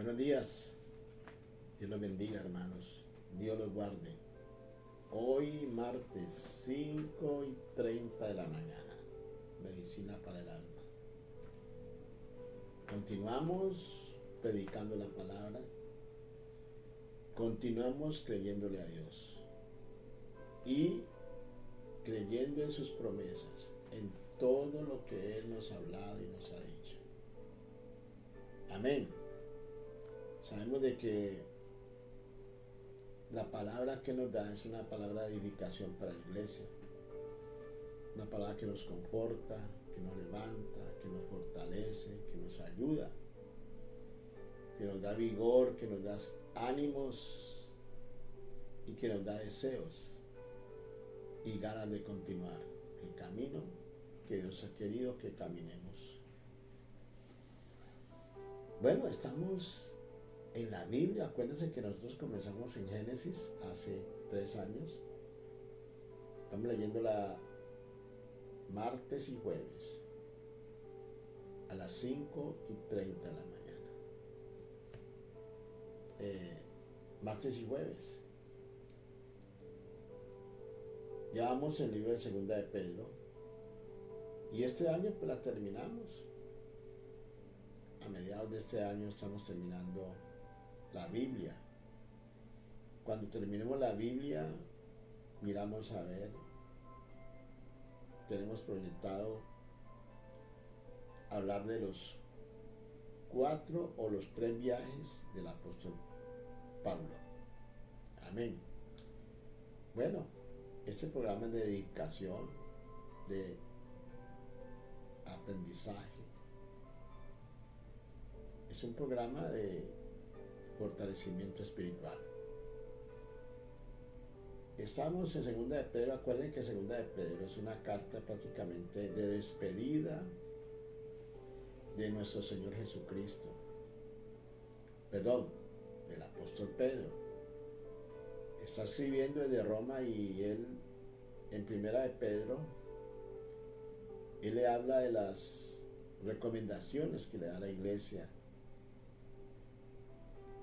Buenos días, Dios los bendiga, hermanos, Dios los guarde. Hoy martes 5:30 de la mañana, medicina para el alma. Continuamos predicando la palabra, continuamos creyéndole a Dios y creyendo en sus promesas, en todo lo que Él nos ha hablado y nos ha dicho. Amén. Sabemos de que la palabra que nos da es una palabra de edificación para la iglesia, una palabra que nos conforta, que nos levanta, que nos fortalece, que nos ayuda, que nos da vigor, que nos da ánimos y que nos da deseos y ganas de continuar el camino que Dios ha querido que caminemos. Bueno, estamos en la Biblia. Acuérdense que nosotros comenzamos en Génesis hace 3 años. Estamos leyendo la martes y jueves a las 5:30 de la mañana. Martes y jueves. Ya vamos el libro de Segunda de Pedro. Y este año pues la terminamos. A mediados de este año estamos terminando la Biblia. Cuando terminemos la Biblia, miramos a ver, tenemos proyectado hablar de los 4 o los 3 viajes del apóstol Pablo. Amén. Bueno, este programa es de dedicación, de aprendizaje. Es un programa de fortalecimiento espiritual. Estamos en Segunda de Pedro. Acuerden que Segunda de Pedro es una carta prácticamente de despedida de nuestro Señor Jesucristo. Perdón, del apóstol Pedro. Está escribiendo desde Roma y él, en Primera de Pedro, él le habla de las recomendaciones que le da a la iglesia,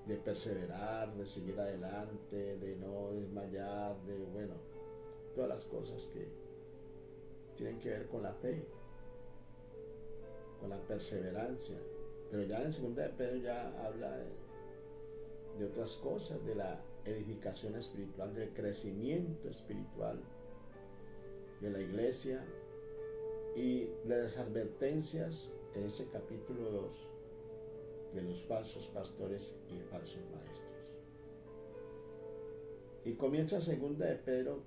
de perseverar, de seguir adelante, de no desmayar, de, bueno, todas las cosas que tienen que ver con la fe, con la perseverancia. Pero ya en Segunda de Pedro ya habla de otras cosas, de la edificación espiritual, del crecimiento espiritual de la iglesia y las advertencias en ese capítulo 2 de los falsos pastores y falsos maestros. Y comienza Segunda de Pedro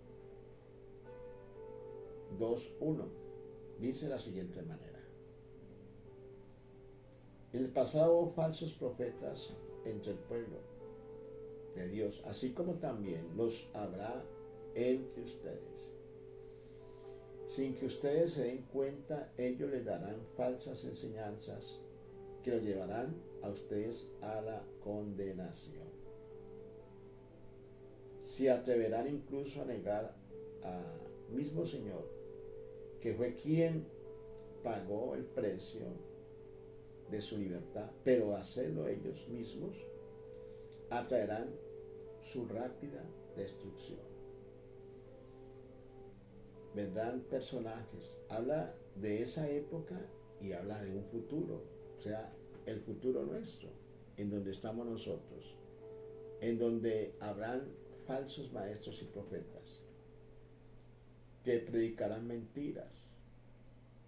2:1. Dice de la siguiente manera: en el pasado hubo falsos profetas entre el pueblo de Dios, así como también los habrá entre ustedes. Sin que ustedes se den cuenta, ellos les darán falsas enseñanzas que los llevarán a ustedes a la condenación. Se atreverán incluso a negar al mismo Señor, que fue quien pagó el precio de su libertad, pero hacerlo ellos mismos atraerán su rápida destrucción. Vendrán personajes, habla de esa época y habla de un futuro, o sea, el futuro nuestro, en donde estamos nosotros, en donde habrán falsos maestros y profetas que predicarán mentiras,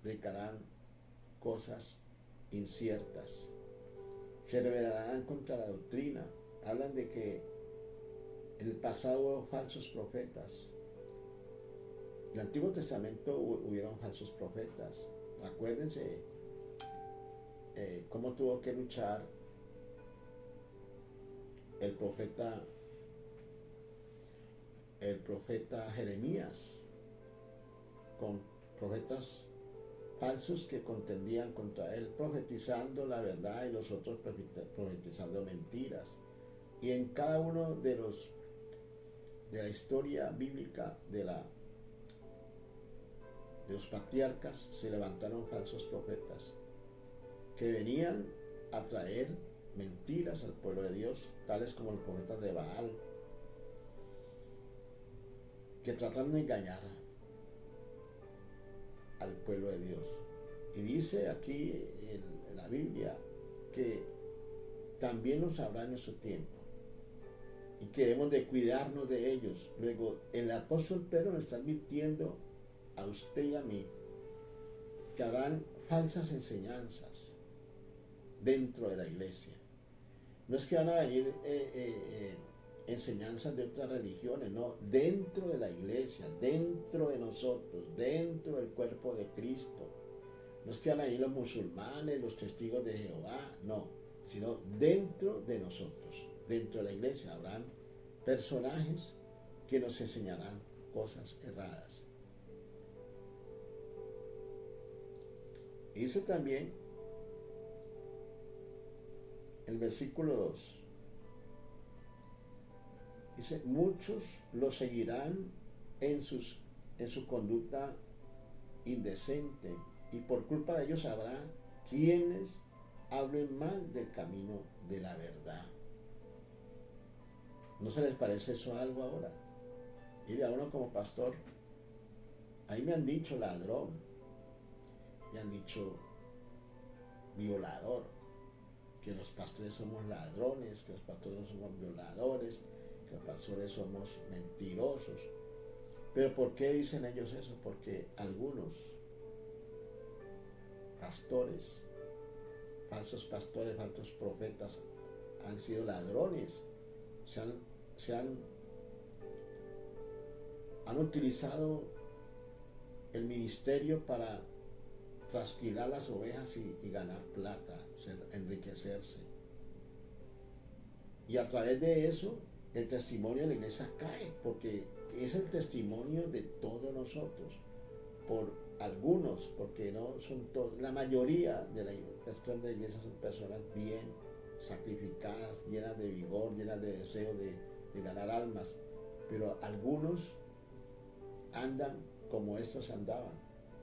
predicarán cosas inciertas, se rebelarán contra la doctrina. Hablan de que en el pasado hubo falsos profetas. En el Antiguo Testamento hubieron falsos profetas. Acuérdense cómo tuvo que luchar el profeta Jeremías con profetas falsos que contendían contra él, profetizando la verdad y los otros profetizando mentiras. Y en cada uno de la historia bíblica de los patriarcas se levantaron falsos profetas que venían a traer mentiras al pueblo de Dios, tales como los profetas de Baal, que tratan de engañar al pueblo de Dios. Y dice aquí en la Biblia que también los habrá en nuestro tiempo y que debemos de cuidarnos de ellos. Luego el apóstol Pedro nos está advirtiendo a usted y a mí que habrán falsas enseñanzas dentro de la iglesia. No es que van a venir enseñanzas de otras religiones, no, dentro de la iglesia, dentro de nosotros, dentro del cuerpo de Cristo. No es que van a venir los musulmanes, los testigos de Jehová, no, sino dentro de nosotros, dentro de la iglesia habrán personajes que nos enseñarán cosas erradas. Dice también el versículo 2, dice, muchos lo seguirán en su conducta indecente, y por culpa de ellos habrá quienes hablen mal del camino de la verdad. ¿No se les parece eso algo ahora? Mire, a uno como pastor, ahí me han dicho ladrón, me han dicho violador, que los pastores somos ladrones, que los pastores somos violadores, que los pastores somos mentirosos. ¿Pero por qué dicen ellos eso? Porque algunos pastores, falsos profetas, han sido ladrones, han utilizado el ministerio para trasquilar las ovejas y ganar plata, enriquecerse. Y a través de eso, el testimonio de la iglesia cae, porque es el testimonio de todos nosotros, por algunos, porque no son todos, la mayoría de la iglesia son personas bien sacrificadas, llenas de vigor, llenas de deseo de ganar almas, pero algunos andan como estos andaban,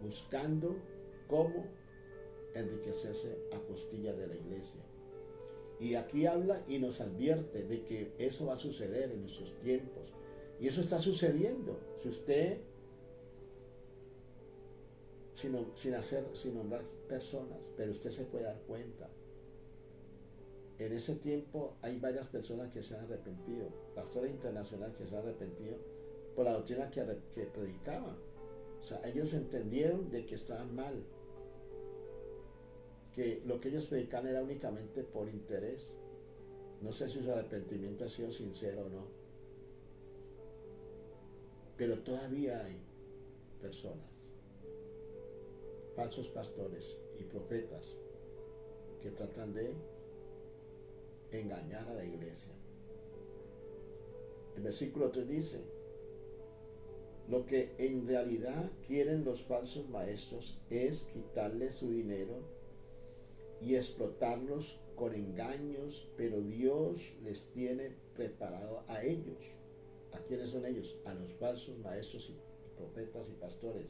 buscando cómo enriquecerse a costillas de la iglesia. Y aquí habla y nos advierte de que eso va a suceder en nuestros tiempos. Y eso está sucediendo. Si usted, sin nombrar personas, pero usted se puede dar cuenta. En ese tiempo hay varias personas que se han arrepentido, pastores internacionales que se han arrepentido por la doctrina que predicaban. O sea, ellos entendieron de que estaban mal, que lo que ellos predican era únicamente por interés. No sé si su arrepentimiento ha sido sincero o no, pero todavía hay personas, falsos pastores y profetas, que tratan de engañar a la iglesia. El versículo 3 dice, lo que en realidad quieren los falsos maestros es quitarles su dinero y explotarlos con engaños, pero Dios les tiene preparado a ellos. ¿A quiénes son ellos? A los falsos maestros y profetas y pastores.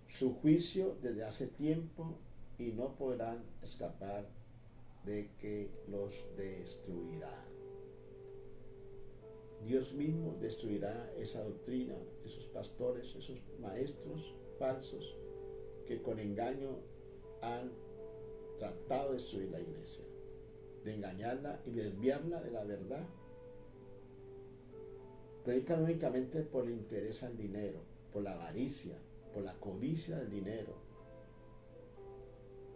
Su juicio desde hace tiempo, y no podrán escapar de que los destruirá. Dios mismo destruirá esa doctrina, esos pastores, esos maestros falsos que con engaño han tratado de destruir la iglesia, de engañarla y desviarla de la verdad. Predican únicamente por el interés al dinero, por la avaricia, por la codicia del dinero.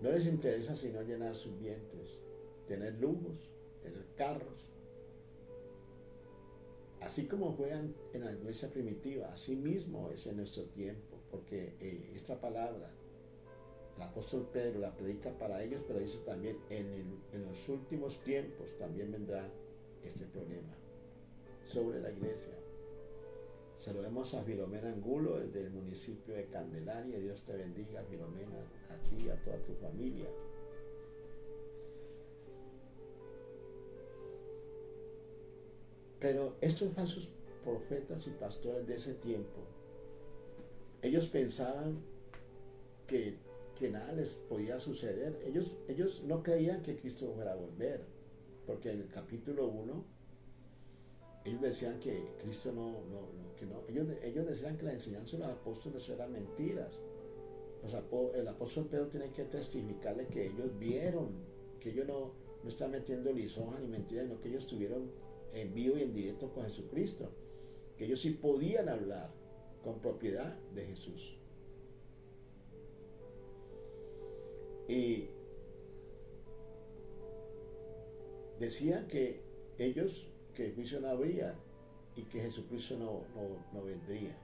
No les interesa sino llenar sus vientres, tener lujos, tener carros. Así como fue en la iglesia primitiva, así mismo es en nuestro tiempo, porque esta palabra, el apóstol Pedro la predica para ellos, pero dice también en los últimos tiempos también vendrá este problema sobre la iglesia. Saludemos a Filomena Angulo desde el municipio de Candelaria. Dios te bendiga, Filomena, a ti y a toda tu familia. Pero estos falsos profetas y pastores de ese tiempo, ellos pensaban que que nada les podía suceder. Ellos no creían que Cristo fuera a volver, porque en el capítulo 1 ellos decían que Cristo que no. Ellos decían que la enseñanza de los apóstoles eran mentiras. El apóstol Pedro tiene que testificarle que ellos vieron, que ellos no están metiendo lisonja ni mentiras, sino que ellos estuvieron en vivo y en directo con Jesucristo, que ellos sí podían hablar con propiedad de Jesús. Y decían que ellos, que el juicio no habría y que Jesucristo no vendría.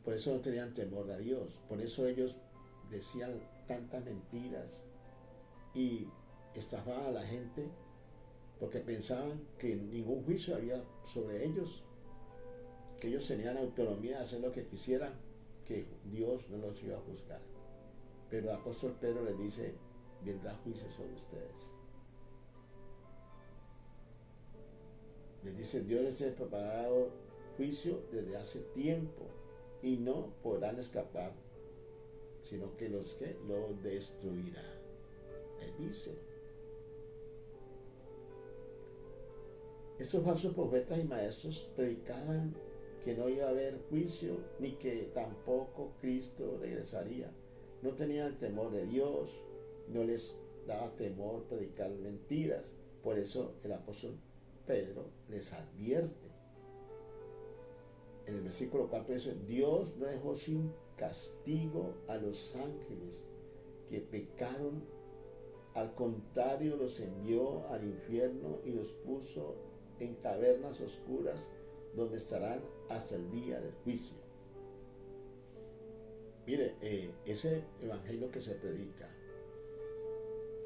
Por eso no tenían temor a Dios, por eso ellos decían tantas mentiras y estafaban a la gente, porque pensaban que ningún juicio había sobre ellos, que ellos tenían autonomía de hacer lo que quisieran, que Dios no los iba a juzgar. Pero el apóstol Pedro les dice, vendrá juicio sobre ustedes. Les dice, Dios les ha preparado juicio desde hace tiempo y no podrán escapar, sino que los que lo destruirá. Les dice. Estos falsos profetas y maestros predicaban que no iba a haber juicio ni que tampoco Cristo regresaría. No tenían el temor de Dios, no les daba temor predicar mentiras. Por eso el apóstol Pedro les advierte. En el versículo 4 dice, Dios no dejó sin castigo a los ángeles que pecaron, al contrario los envió al infierno y los puso en cavernas oscuras donde estarán hasta el día del juicio. Mire, ese evangelio que se predica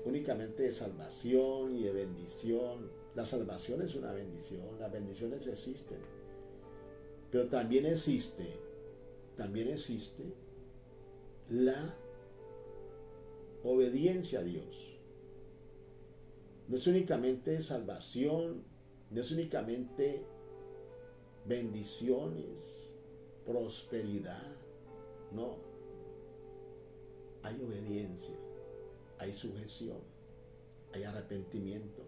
únicamente de salvación y de bendición. La salvación es una bendición, las bendiciones existen, pero también existe la obediencia a Dios. No es únicamente salvación, no es únicamente bendiciones, prosperidad, no. Hay obediencia, hay sujeción, hay arrepentimiento.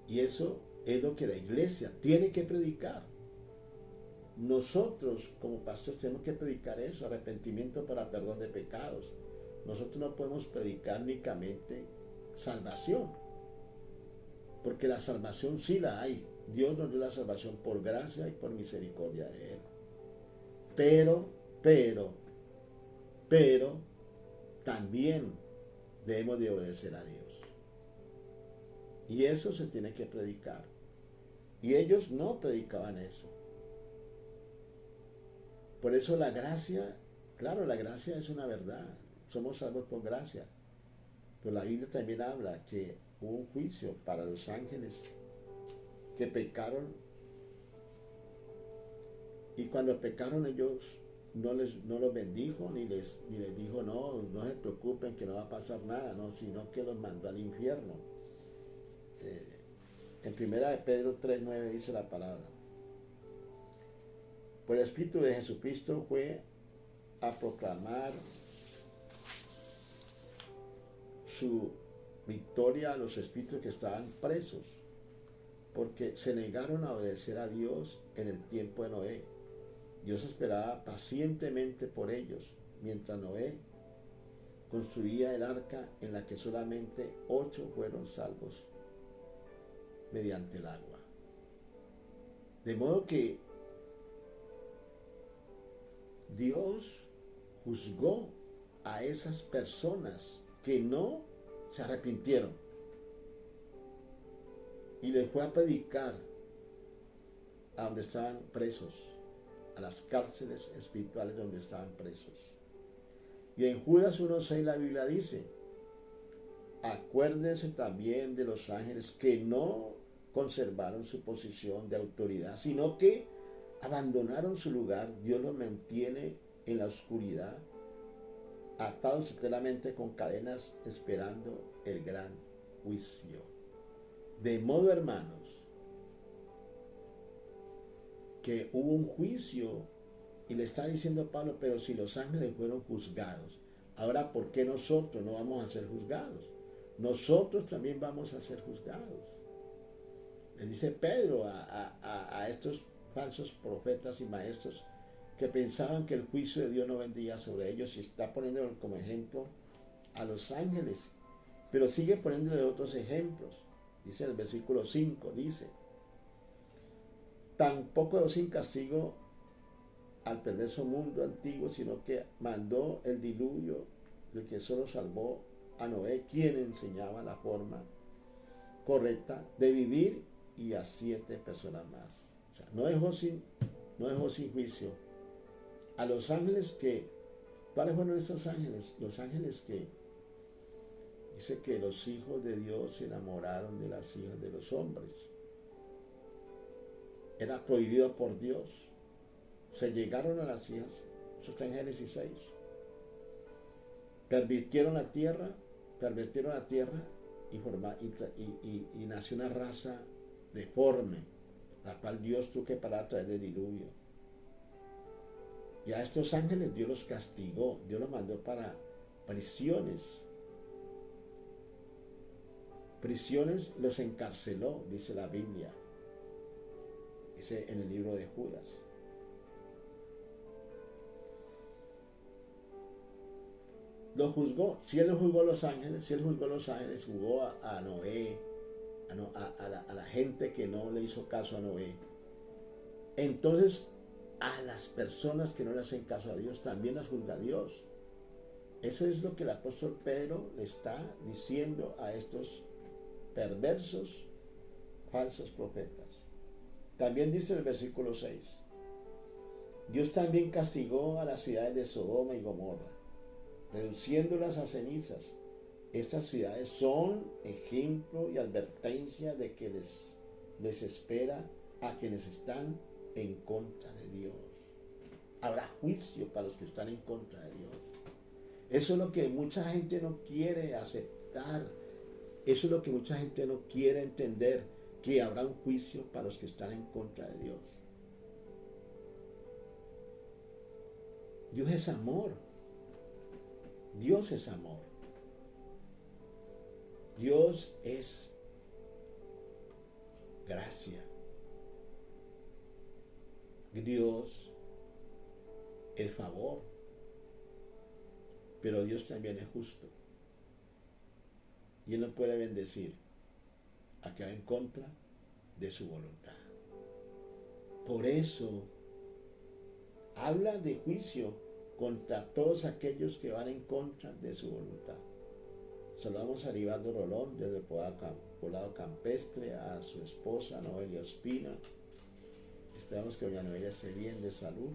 Y eso es lo que la iglesia tiene que predicar. Nosotros como pastores tenemos que predicar eso, arrepentimiento para perdón de pecados. Nosotros no podemos predicar únicamente salvación, porque la salvación sí la hay. Dios nos dio la salvación por gracia y por misericordia de Él. Pero también debemos de obedecer a Dios. Y eso se tiene que predicar. Y ellos no predicaban eso. Por eso la gracia, claro, la gracia es una verdad. Somos salvos por gracia. Pero la Biblia también habla que hubo un juicio para los ángeles que pecaron. Y cuando pecaron ellos no los bendijo ni les dijo no se preocupen que no va a pasar nada, no, sino que los mandó al infierno. En 1 Pedro 3:9 dice la palabra: por el Espíritu de Jesucristo fue a proclamar su victoria a los espíritus que estaban presos, porque se negaron a obedecer a Dios en el tiempo de Noé. Dios esperaba pacientemente por ellos, mientras Noé construía el arca en la que solamente 8 fueron salvos mediante el agua. De modo que Dios juzgó a esas personas que no se arrepintieron y les fue a predicar a donde estaban presos, a las cárceles espirituales donde estaban presos. Y en Judas 1:6 la Biblia dice: acuérdense también de los ángeles que no conservaron su posición de autoridad, sino que abandonaron su lugar. Dios los mantiene en la oscuridad, atados eternamente con cadenas, esperando el gran juicio. De modo, hermanos, que hubo un juicio Y le está diciendo Pablo, pero si los ángeles fueron juzgados, ahora ¿por qué nosotros no vamos a ser juzgados? Nosotros también vamos a ser juzgados. Le dice Pedro a estos falsos profetas y maestros que pensaban que el juicio de Dios no vendría sobre ellos, y está poniendo como ejemplo a los ángeles, pero sigue poniéndole otros ejemplos. Dice el versículo 5, dice, tampoco dejó sin castigo al perverso mundo antiguo, sino que mandó el diluvio, del que solo salvó a Noé, quien enseñaba la forma correcta de vivir, y a 7 personas más. O sea, no dejó sin juicio a los ángeles que, ¿cuáles fueron esos ángeles? Los ángeles que dice que los hijos de Dios se enamoraron de las hijas de los hombres. Era prohibido por Dios. Se llegaron a las hijas, eso está en Génesis 6. Pervirtieron la tierra y nació una raza deforme, la cual Dios tuvo que parar a través del diluvio. Y a estos ángeles Dios los castigó, Dios los mandó para prisiones. Prisiones los encarceló, dice la Biblia. Dice en el libro de Judas. Los juzgó. Si él no juzgó a los ángeles, juzgó a Noé, a la gente que no le hizo caso a Noé. Entonces, a las personas que no le hacen caso a Dios, también las juzga Dios. Eso es lo que el apóstol Pedro le está diciendo a estos perversos, falsos profetas. También dice el versículo 6, Dios también castigó a las ciudades de Sodoma y Gomorra, reduciéndolas a cenizas. Estas ciudades son ejemplo y advertencia de que les espera a quienes están en contra de Dios. Habrá juicio para los que están en contra de Dios. Eso es lo que mucha gente no quiere aceptar. Eso es lo que mucha gente no quiere entender, que habrá un juicio para los que están en contra de Dios. Dios es amor. Dios es amor. Dios es gracia. Dios es favor. Pero Dios también es justo. Y Él no puede bendecir a que va en contra de su voluntad. Por eso habla de juicio contra todos aquellos que van en contra de su voluntad. Saludamos a Rivaldo Rolón desde Poblado Campestre, a su esposa Noelia Ospina. Esperamos que doña Noelia esté bien de salud.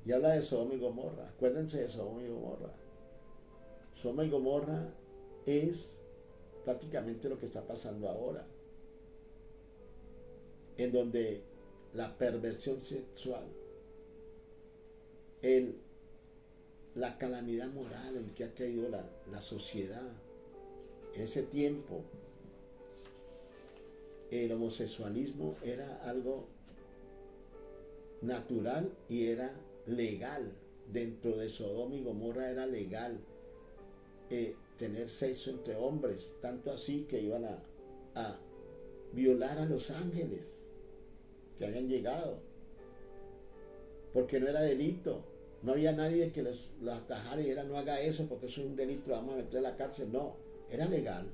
Y habla de Sodoma y Gomorra. Acuérdense de Sodoma y Gomorra. Sodoma y Gomorra es prácticamente lo que está pasando ahora, en donde la perversión sexual, la calamidad moral en que ha caído la sociedad, en ese tiempo el homosexualismo era algo natural y era legal. Dentro de Sodoma y Gomorra era legal tener sexo entre hombres, tanto así que iban a violar a los ángeles que habían llegado, porque no era delito. No había nadie que los atajara y dijera no haga eso porque eso es un delito, lo vamos a meter en la cárcel. No, era legal,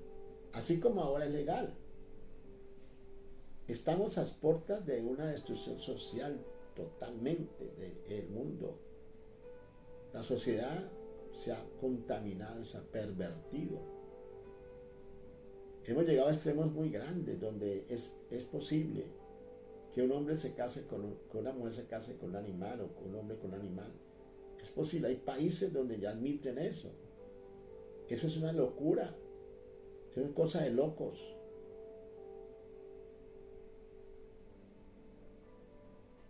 así como ahora es legal. Estamos a las puertas de una destrucción social totalmente del mundo. La sociedad se ha contaminado, se ha pervertido. Hemos llegado a extremos muy grandes donde es posible que un hombre se case que una mujer se case con un animal, o un hombre con un animal. Es posible, hay países donde ya admiten eso. Eso es una locura, eso es cosa de locos.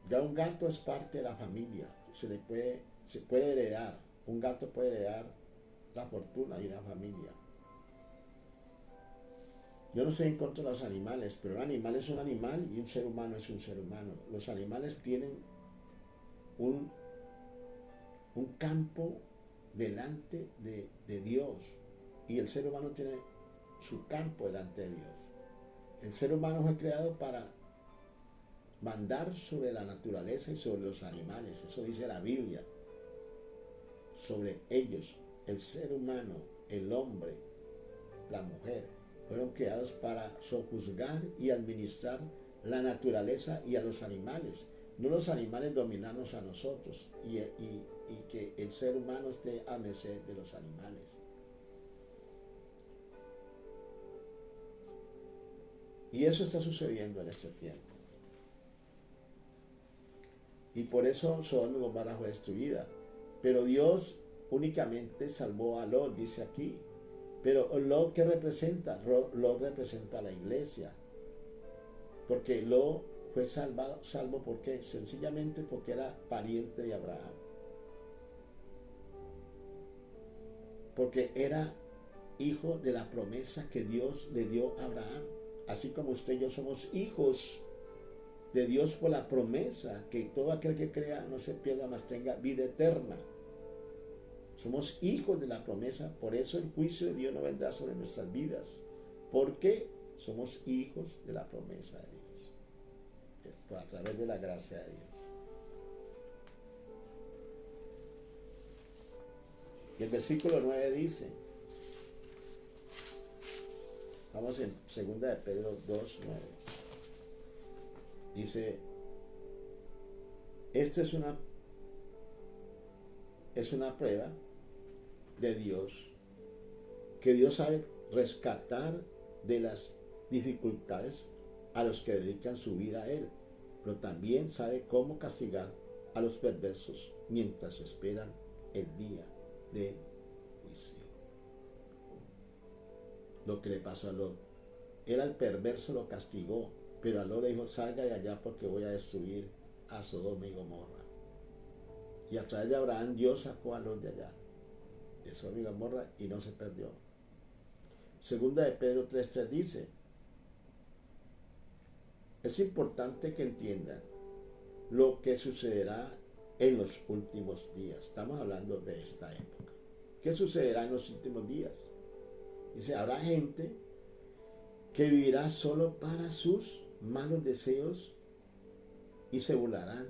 Ya un gato es parte de la familia, se puede heredar. Un gato puede heredar la fortuna de una familia. Yo no estoy en contra de los animales, pero un animal es un animal y un ser humano es un ser humano. Los animales tienen un, un campo delante de Dios y el ser humano tiene su campo delante de Dios. El ser humano fue creado para mandar sobre la naturaleza y sobre los animales. Eso dice la Biblia. Sobre ellos, el ser humano, el hombre, la mujer, fueron creados para sojuzgar y administrar la naturaleza y a los animales. No los animales dominarnos a nosotros y que el ser humano esté a merced de los animales. Y eso está sucediendo en este tiempo. Y por eso Sodoma y Gomorra fue destruida. Pero Dios únicamente salvó a Lot, dice aquí. Pero Lot, ¿qué representa? Lot representa a la iglesia. Porque Lot fue salvo ¿por qué? Sencillamente porque era pariente de Abraham. Porque era hijo de la promesa que Dios le dio a Abraham. Así como usted y yo somos hijos de Dios por la promesa que todo aquel que crea no se pierda, mas tenga vida eterna. Somos hijos de la promesa, por eso el juicio de Dios no vendrá sobre nuestras vidas, porque somos hijos de la promesa de Dios, a través de la gracia de Dios. Y el versículo 9 dice, vamos en 2 de Pedro 2, 9. Dice, esto es una prueba de Dios, que Dios sabe rescatar de las dificultades a los que dedican su vida a Él, pero también sabe cómo castigar a los perversos mientras esperan el día de juicio. Lo que le pasó a Lot, él al perverso lo castigó, pero a Lot le dijo, salga de allá porque voy a destruir a Sodoma y Gomorra. Y a través de Abraham Dios sacó a Lot de allá, de Sodoma y Gomorra, y no se perdió. Segunda de Pedro 3:3 dice, es importante que entiendan lo que sucederá en los últimos días. Estamos hablando de esta época. ¿Qué sucederá en los últimos días? Dice, habrá gente que vivirá solo para sus malos deseos y se burlarán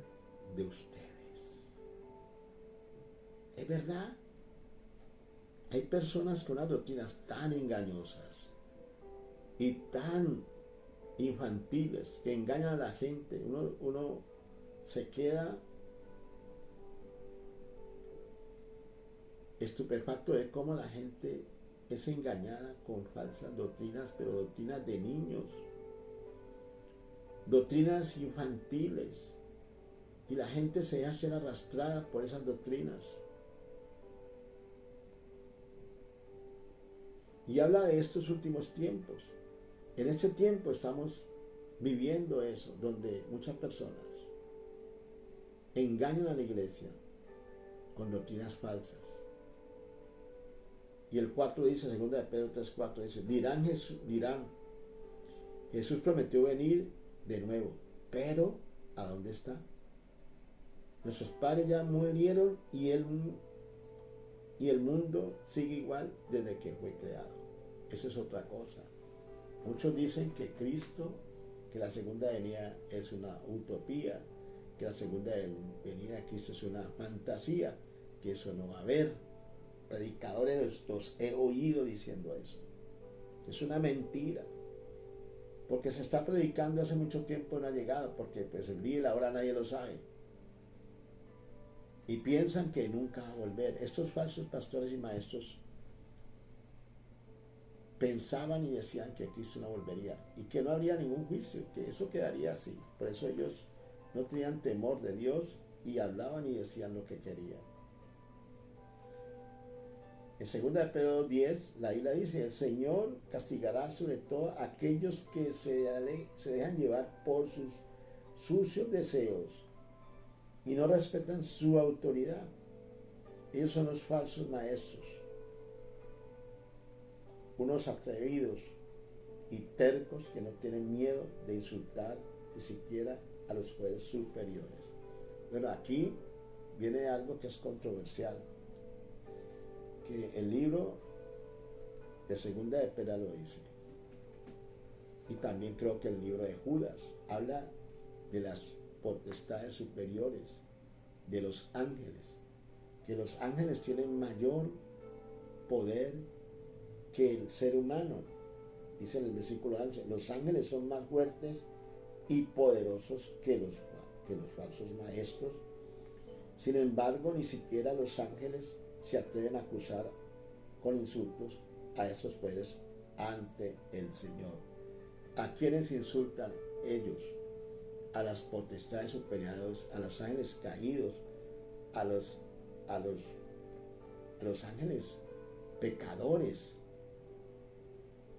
de ustedes. ¿Es verdad? Hay personas con unas doctrinas tan engañosas y tan infantiles que engañan a la gente. Uno se queda estupefacto de cómo la gente es engañada con falsas doctrinas, pero doctrinas de niños, doctrinas infantiles, y la gente se deja ser arrastrada por esas doctrinas. Y habla de estos últimos tiempos. En este tiempo estamos viviendo eso, donde muchas personas engañan a la iglesia con doctrinas falsas. Y el 4 dice, 2 de Pedro 3:4 dice, dirán, Jesús prometió venir de nuevo, pero ¿a dónde está? Nuestros padres ya murieron y el mundo sigue igual desde que fue creado. Eso es otra cosa. Muchos dicen que que la segunda venida es una utopía, que la segunda venida de Cristo es una fantasía, que eso no va a haber. Predicadores los he oído diciendo eso. Es una mentira, porque se está predicando hace mucho tiempo, no ha llegado, porque pues el día y la hora nadie lo sabe. Y piensan que nunca va a volver. Estos falsos pastores y maestros pensaban y decían que Cristo no volvería y que no habría ningún juicio, que eso quedaría así. Por eso ellos no tenían temor de Dios y hablaban y decían lo que querían. En 2 de Pedro 10, la Biblia dice, el Señor castigará sobre todo a aquellos que se dejan llevar por sus sucios deseos y no respetan su autoridad. Ellos son los falsos maestros, unos atrevidos y tercos que no tienen miedo de insultar ni siquiera a los poderes superiores. Bueno, aquí viene algo que es controversial, que el libro de Segunda de Pedro lo dice, y también creo que el libro de Judas habla de las potestades superiores, de los ángeles, que los ángeles tienen mayor poder que el ser humano. Dice en el versículo 11, los ángeles son más fuertes y poderosos que los falsos maestros. Sin embargo, ni siquiera los ángeles se atreven a acusar con insultos a estos poderes ante el Señor. ¿A quiénes insultan ellos? A las potestades superiores, a los ángeles caídos, a los ángeles pecadores.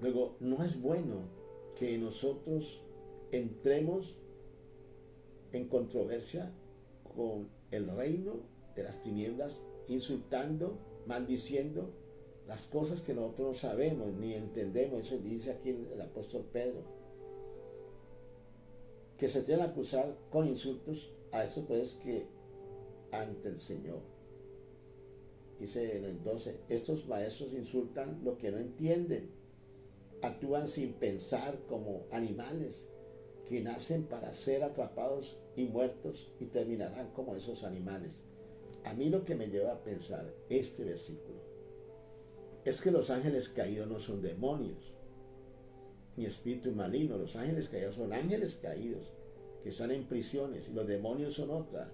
Luego, no es bueno que nosotros entremos en controversia con el reino de las tinieblas, insultando, maldiciendo las cosas que nosotros no sabemos ni entendemos. Eso dice aquí el apóstol Pedro, que se tienen a acusar con insultos a estos pues que ante el Señor. Dice en el 12, estos maestros insultan lo que no entienden, actúan sin pensar como animales que nacen para ser atrapados y muertos y terminarán como esos animales. A mí lo que me lleva a pensar este versículo es que los ángeles caídos no son demonios ni espíritus malignos. Los ángeles caídos son ángeles caídos que están en prisiones, y los demonios son otra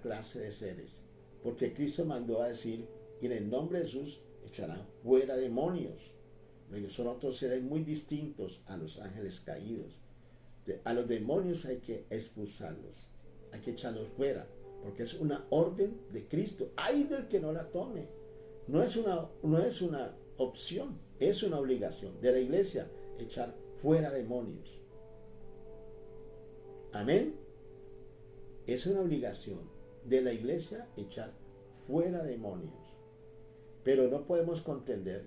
clase de seres, porque Cristo mandó a decir, y en el nombre de Jesús echarán fuera demonios. Ellos son otros seres muy distintos a los ángeles caídos. A los demonios hay que expulsarlos, hay que echarlos fuera, porque es una orden de Cristo. Ay del que no la tome. No es una opción, es una obligación de la iglesia echar fuera demonios. Amén. Es una obligación de la iglesia echar fuera demonios. Pero no podemos contender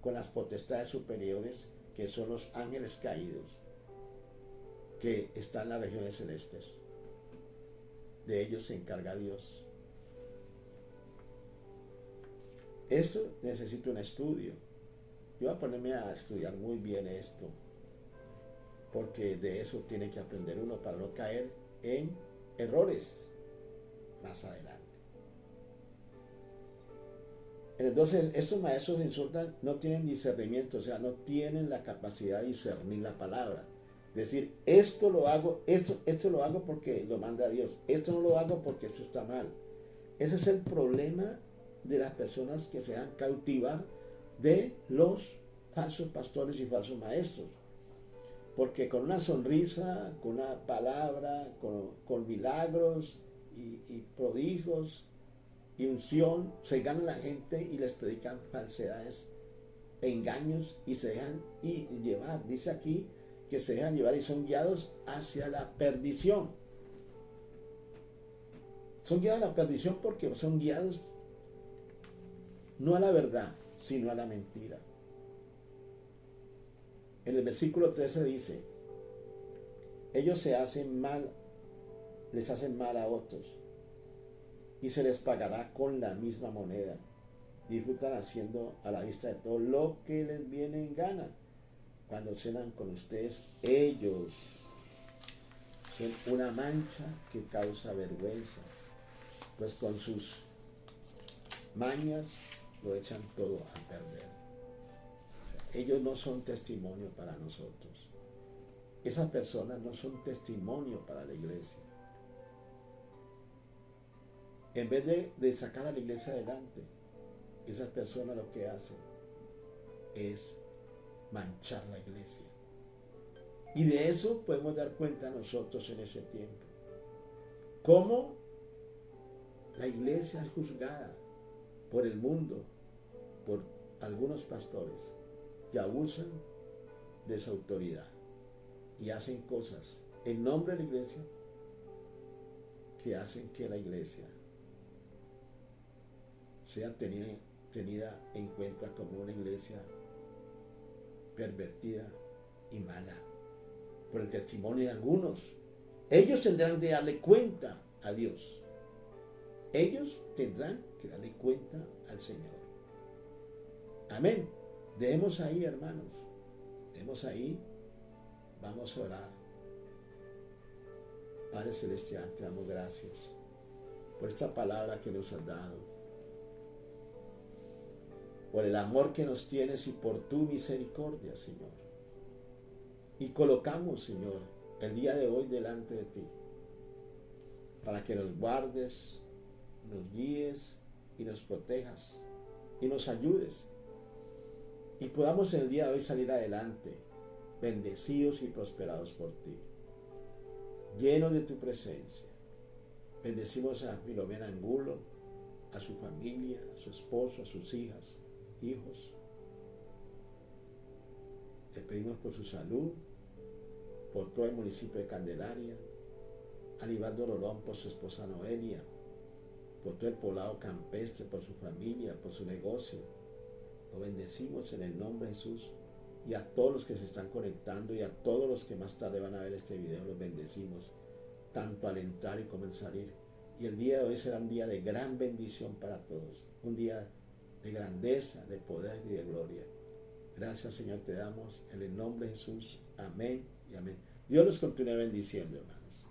con las potestades superiores, que son los ángeles caídos, que están en las regiones celestes. De ellos se encarga Dios. Eso necesita un estudio. Yo voy a ponerme a estudiar muy bien esto, porque de eso tiene que aprender uno para no caer en errores más adelante. Entonces, estos maestros insultan, no tienen discernimiento, o sea, no tienen la capacidad de discernir la palabra. Decir, esto lo hago, esto lo hago porque lo manda Dios, esto no lo hago porque esto está mal. Ese es el problema de las personas que se dejan cautivar de los falsos pastores y falsos maestros. Porque con una sonrisa, con una palabra, con milagros y prodigios y unción, se ganan la gente y les predican falsedades, engaños, y se dejan llevar. Dice aquí que se dejan llevar y son guiados hacia la perdición. Son guiados a la perdición porque son guiados no a la verdad, sino a la mentira. En el versículo 13 dice, ellos les hacen mal a otros, y se les pagará con la misma moneda. Disfrutan haciendo a la vista de todos lo que les viene en gana. Cuando cenan con ustedes, ellos son una mancha que causa vergüenza, pues con sus mañas lo echan todo a perder. O sea, ellos no son testimonio para nosotros. Esas personas no son testimonio para la iglesia. En vez de sacar a la iglesia adelante, esas personas lo que hacen es manchar la iglesia. Y de eso podemos dar cuenta nosotros en ese tiempo. Cómo la iglesia es juzgada por el mundo, por algunos pastores que abusan de su autoridad y hacen cosas en nombre de la iglesia que hacen que la iglesia sea tenida en cuenta como una iglesia pervertida y mala por el testimonio de algunos. Ellos tendrán que darle cuenta a Dios. Ellos tendrán que darle cuenta al Señor. Amén. Dejemos ahí, hermanos. Dejemos ahí. Vamos a orar. Padre Celestial, te damos gracias por esta palabra que nos has dado, por el amor que nos tienes y por tu misericordia, Señor. Y colocamos, Señor, el día de hoy delante de ti, para que nos guardes, nos guíes y nos protejas y nos ayudes. Y podamos en el día de hoy salir adelante, bendecidos y prosperados por ti, llenos de tu presencia. Bendecimos a Filomena Angulo, a su familia, a su esposo, a sus hijas, hijos. Le pedimos por su salud, por todo el municipio de Candelaria, a Nivaldo Rolón por su esposa Noelia, por todo el poblado campestre, por su familia, por su negocio. Lo bendecimos en el nombre de Jesús, y a todos los que se están conectando y a todos los que más tarde van a ver este video, los bendecimos, tanto al entrar y como al salir. Y el día de hoy será un día de gran bendición para todos, un día de grandeza, de poder y de gloria. Gracias, Señor, te damos en el nombre de Jesús. Amén y amén. Dios los continúe bendiciendo, hermanos.